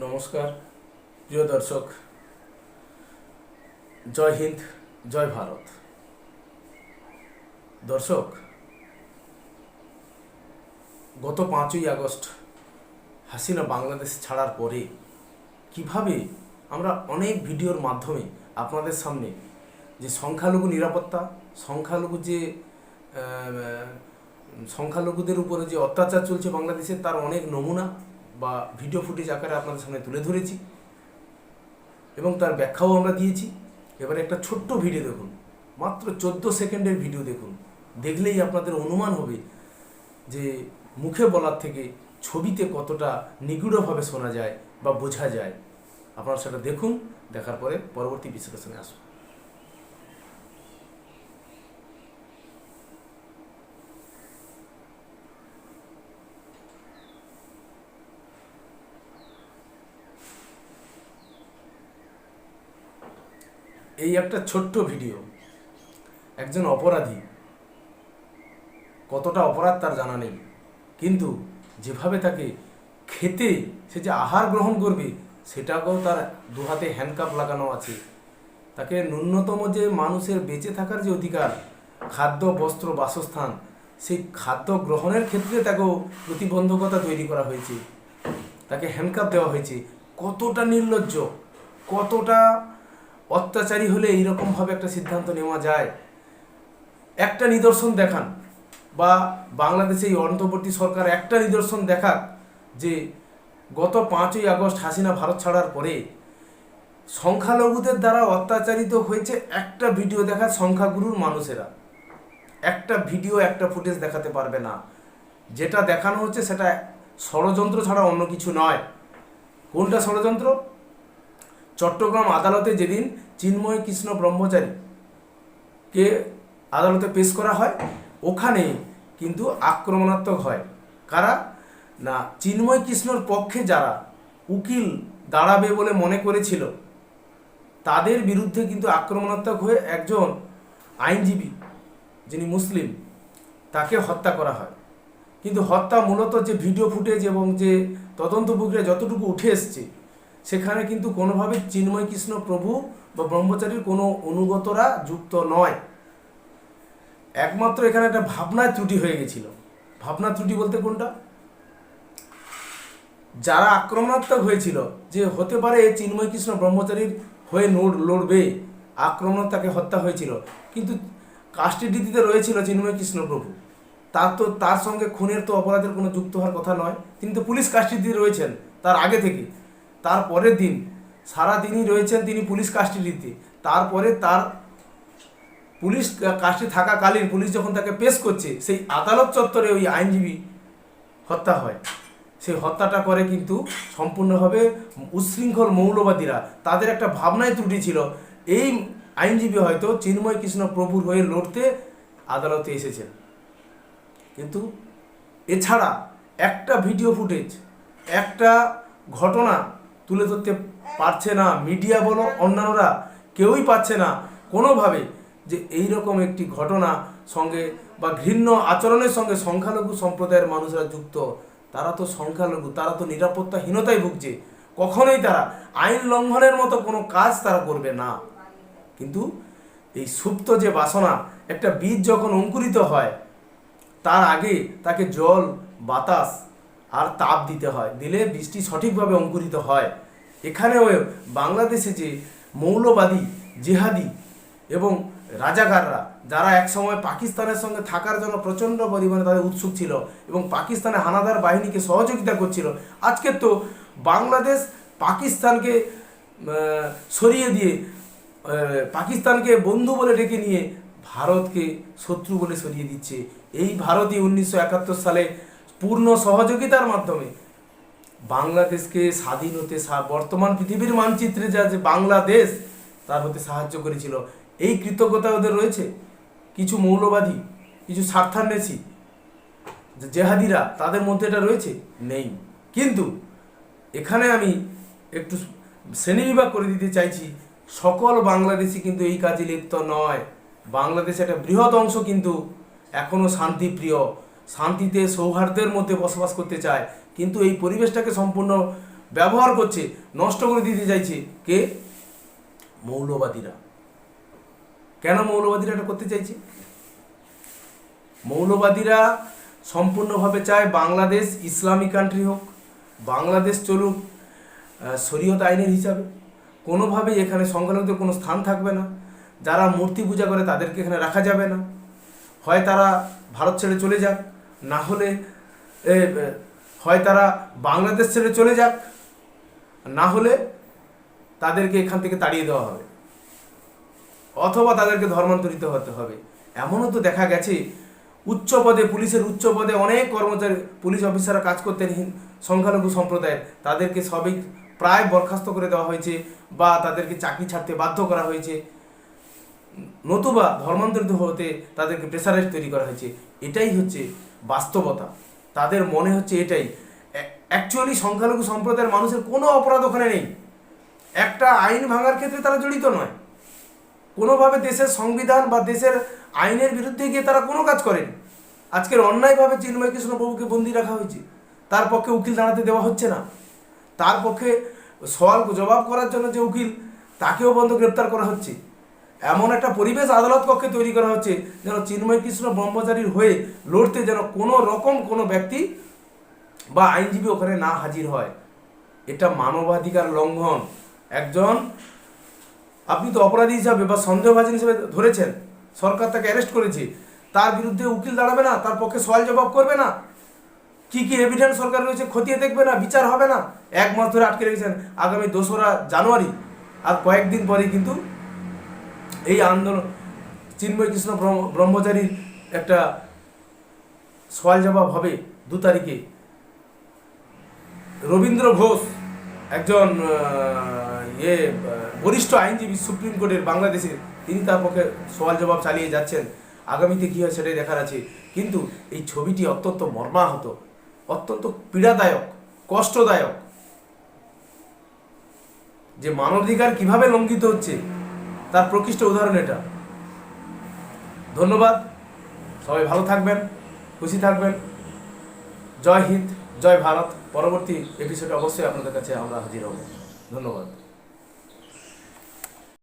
নমস্কার প্রিয় দর্শক, জয় হিন্দ, জয় ভারত। দর্শক, গত 5ই আগস্ট হাসিনা বাংলাদেশ ছাড়ার পরে কিভাবে আমরা অনেক ভিডিওর মাধ্যমে আপনাদের সামনে যে সংখ্যালঘু নিরাপত্তা, সংখ্যালঘুদের উপরে যে অত্যাচার চলছে বাংলাদেশে, তার অনেক নমুনা বা ভিডিও ফুটেজ আকারে আপনাদের সামনে তুলে ধরেছি এবং তার ব্যাখ্যাও আমরা দিয়েছি। এবারে একটা ছোট্ট ভিডিও দেখুন, মাত্র 14 সেকেন্ডের ভিডিও দেখুন। দেখলেই আপনাদের অনুমান হবে যে মুখে বলার থেকে ছবিতে কতটা নিগুড়ভাবে শোনা যায় বা বোঝা যায়। আপনারা সেটা দেখুন, দেখার পরে পরবর্তী বিশ্লেষণে আসুন। এই একটা ছোট্ট ভিডিও, একজন অপরাধী, কতটা অপরাধ তার জানা নেই, কিন্তু যেভাবে তাকে খেতে, সে যে আহার গ্রহণ করবে সেটাকেও তার দু হাতে হ্যান্ডকাপ লাগানো আছে। তাকে ন্যূনতম যে মানুষের বেঁচে থাকার যে অধিকার, খাদ্য, বস্ত্র, বাসস্থান, সেই খাদ্য গ্রহণের ক্ষেত্রে তাকেও প্রতিবন্ধকতা তৈরি করা হয়েছে, তাকে হ্যান্ডকাপ দেওয়া হয়েছে। কতটা নির্লজ্জ, কতটা অত্যাচারী হলে এইরকমভাবে একটা সিদ্ধান্ত নেওয়া যায়? একটা নিদর্শন দেখান, বা বাংলাদেশে এই অন্তর্বর্তী সরকার একটা নিদর্শন দেখাক যে গত 5ই আগস্ট হাসিনা ভারত ছাড়ার পরে সংখ্যালঘুদের দ্বারা অত্যাচারিত হয়েছে। একটা ভিডিও দেখা সংখ্যাগুরুর মানুষেরা, একটা ভিডিও, একটা ফুটেজ দেখাতে পারবে না। যেটা দেখানো হচ্ছে সেটা ষড়যন্ত্র ছাড়া অন্য কিছু নয়। কোনটা ষড়যন্ত্র? চট্টগ্রাম আদালতে যেদিন চিন্ময় কৃষ্ণ ব্রহ্মচারীকে আদালতে পেশ করা হয়, ওখানে কিন্তু আক্রমণাত্মক হয়। কারা? না, চিন্ময় কৃষ্ণর পক্ষে যারা উকিল দাঁড়াবে বলে মনে করেছিল, তাদের বিরুদ্ধে কিন্তু আক্রমণাত্মক হয়ে একজন আইনজীবী, যিনি মুসলিম, তাকে হত্যা করা হয়। কিন্তু হত্যা মূলত যে ভিডিও ফুটেজ এবং যে তদন্ত প্রক্রিয়া যতটুকু উঠে এসছে, সেখানে কিন্তু কোনোভাবে চিন্ময় কৃষ্ণ প্রভু বা ব্রহ্মচারীর কোনো অনুগতরা যুক্ত নয়। একমাত্র এখানে একটা ভাবনার ত্রুটি হয়ে গেছিল। ভাবনা ত্রুটি বলতে কোনটা? যারা আক্রমণাত্মক হয়েছিল, যে হতে পারে চিন্ময় কৃষ্ণ ব্রহ্মচারীর হয়ে লড়বে, আক্রমণ, তাকে হত্যা হয়েছিল, কিন্তু কাস্টডিতে রয়েছিল চিন্ময় কৃষ্ণ প্রভু। তার সঙ্গে খুনের তো অপরাধের কোনো যুক্ত হওয়ার কথা নয়। তিনি তো পুলিশ কাস্টডিতে রয়েছেন তার আগে থেকে। তার পরের দিন সারা দিনই রয়েছেন তিনি পুলিশ কাস্টডিতে। তারপরে তার পুলিশ কাস্টডি থাকাকালীন পুলিশ যখন তাকে পেশ করছে, সেই আদালত চত্বরে ওই আইনজীবী হত্যা হয়। সেই হত্যাটা করে কিন্তু সম্পূর্ণভাবে উচ্ছৃঙ্খল মৌলবাদীরা। তাদের একটা ভাবনায় ত্রুটি ছিল। এই আইনজীবী হয়তো চিন্ময় কৃষ্ণ প্রভুর হয়ে লড়তে আদালতে এসেছেন, কিন্তু এছাড়া একটা ভিডিও ফুটেজ, একটা ঘটনা তুলে ধরতে পারছে না মিডিয়া বলো, অন্যান্যরা কেউই পাচ্ছে না কোনোভাবে, যে এইরকম একটি ঘটনা সঙ্গে বা ঘৃণ্য আচরণের সঙ্গে সংখ্যালঘু সম্প্রদায়ের মানুষরা যুক্ত। তারা তো সংখ্যালঘু, তারা তো নিরাপত্তাহীনতায় ভুগছে। কখনোই তারা আইন লঙ্ঘনের মতো কোনো কাজ তারা করবে না। কিন্তু এই সুপ্ত যে বাসনা, একটা বীজ যখন অঙ্কুরিত হয়, তার আগে তাকে জল, বাতাস আর তাপ দিতে হয়, দিলে বীজটি সঠিকভাবে অঙ্কুরিত হয়। এখানেও বাংলাদেশে যে মৌলবাদী, জেহাদি এবং রাজাকাররা, যারা একসময় পাকিস্তানের সঙ্গে থাকার জন্য প্রচণ্ড পরিমাণে তাদের উৎসুক ছিল এবং পাকিস্তানের হানাদার বাহিনীকে সহযোগিতা করছিল, আজকে তো বাংলাদেশ পাকিস্তানকে সরিয়ে দিয়ে, পাকিস্তানকে বন্ধু বলে ডেকে নিয়ে ভারতকে শত্রু বলে সরিয়ে দিচ্ছে। এই ভারতই 1971 সালে পূর্ণ সহযোগিতার মাধ্যমে বাংলাদেশকে স্বাধীন হতে, বর্তমান পৃথিবীর মানচিত্রে যা যে বাংলাদেশ, তার হতে সাহায্য করেছিল। এই কৃতজ্ঞতা ওদের রয়েছে। কিছু মৌলবাদী, কিছু স্বার্থান্বেষী জেহাদিরা, তাদের মধ্যে এটা রয়েছে? নেই। কিন্তু এখানে আমি একটু শ্রেণীবিভাগ করে দিতে চাইছি। সকল বাংলাদেশি কিন্তু এই কাজে লিপ্ত নয়। বাংলাদেশে একটা বৃহৎ অংশ কিন্তু এখনও শান্তিপ্রিয়, শান্তিতে সৌহার্দ্যের মধ্যে বসবাস করতে চায়, কিন্তু এই পরিবেশটাকে সম্পূর্ণ ব্যবহার করছে, নষ্ট করে দিতে চাইছে কে? মৌলবাদীরা। কেন মৌলবাদীরা এটা করতে চাইছে? মৌলবাদীরা সম্পূর্ণভাবে চায় বাংলাদেশ ইসলামিক কান্ট্রি হোক, বাংলাদেশ চলুক শরীয়ত আইনের হিসাবে, কোনোভাবেই এখানে সংখ্যালঘুদের কোনো স্থান থাকবে না, যারা মূর্তি পূজা করে তাদেরকে এখানে রাখা যাবে না, হয় তারা ভারত ছেড়ে চলে যাক, না হলে হয় তারা বাংলাদেশ ছেড়ে চলে যাক, না হলে তাদেরকে এখান থেকে তাড়িয়ে দেওয়া হবে, অথবা তাদেরকে ধর্মান্তরিত হতে হবে। এমনও তো দেখা গেছে উচ্চ পদে, পুলিশের উচ্চ পদে অনেক কর্মচারী, পুলিশ অফিসাররা কাজ করতেন সংখ্যালঘু সম্প্রদায়ের, তাদেরকে সবই প্রায় বরখাস্ত করে দেওয়া হয়েছে বা তাদেরকে চাকরি ছাড়তে বাধ্য করা হয়েছে, নতুবা ধর্মান্তরিত হতে তাদেরকে প্রেসারাইজ তৈরি করা হয়েছে। এটাই হচ্ছে বাস্তবতা। তাদের মনে হচ্ছে এটাই। অ্যাকচুয়ালি সংখ্যালঘু সম্প্রদায়ের মানুষের কোনো অপরাধ ওখানে নেই, একটা আইন ভাঙার ক্ষেত্রে তারা জড়িত নয়, কোনোভাবে দেশের সংবিধান বা দেশের আইনের বিরুদ্ধে গিয়ে তারা কোনো কাজ করেন। আজকের অন্যায়ভাবে চিন্ময় কৃষ্ণ প্রভুকে বন্দি রাখা হয়েছে, তার পক্ষে উকিল দাঁড়াতে দেওয়া হচ্ছে না, তার পক্ষে সওয়াল জবাব করার জন্য যে উকিল তাকেও বন্ধ গ্রেপ্তার করা হচ্ছে। এমন একটা পরিবেশ আদালত কক্ষে তৈরি করা হচ্ছে যেন চিন্ময় কৃষ্ণ ব্রহ্মচারীর হয়ে লড়তে যেন কোনো রকম কোনো ব্যক্তি বা আইনজীবী ওখানে না হাজির হয়। এটা মানবাধিকার লঙ্ঘন। একজন, আপনি তো অপরাধী হিসাবে বা সন্দেহভাজন হিসেবে ধরেছেন, সরকার তাকে অ্যারেস্ট করেছে, তার বিরুদ্ধে উকিল দাঁড়াবে না, তার পক্ষে সওয়াল জবাব করবে না, কি কি এভিডেন্স সরকার রয়েছে খতিয়ে দেখবে না, বিচার হবে না, 1 মাস ধরে আটকে রেখেছেন। আগামী 2রা জানুয়ারি আর কয়েকদিন পরে কিন্তু এই আন্দোলন, চিন্ময় কৃষ্ণ ব্রহ্মচারীর একটা সওয়াল জবাব হবে 2 তারিখে। রবীন্দ্র ঘোষ একজন বরিষ্ঠ আইনজীবী সুপ্রিম কোর্টের বাংলাদেশের, তিনি তার পক্ষে সওয়াল জবাব চালিয়ে যাচ্ছেন। আগামীতে কী হয় সেটাই দেখার আছে। কিন্তু এই ছবিটি অত্যন্ত মর্মাহত, অত্যন্ত পীড়াদায়ক, কষ্টদায়ক, যে মানবাধিকার কিভাবে লঙ্ঘিত হচ্ছে তার প্রকৃষ্ট উদাহরণ এটা। ধন্যবাদ, সবাই ভালো থাকবেন, খুশি থাকবেন। জয় হিন্দ, জয় ভারত। পরবর্তী এপিসোডে অবশ্যই আপনাদের কাছে আমরা হাজির হব। ধন্যবাদ।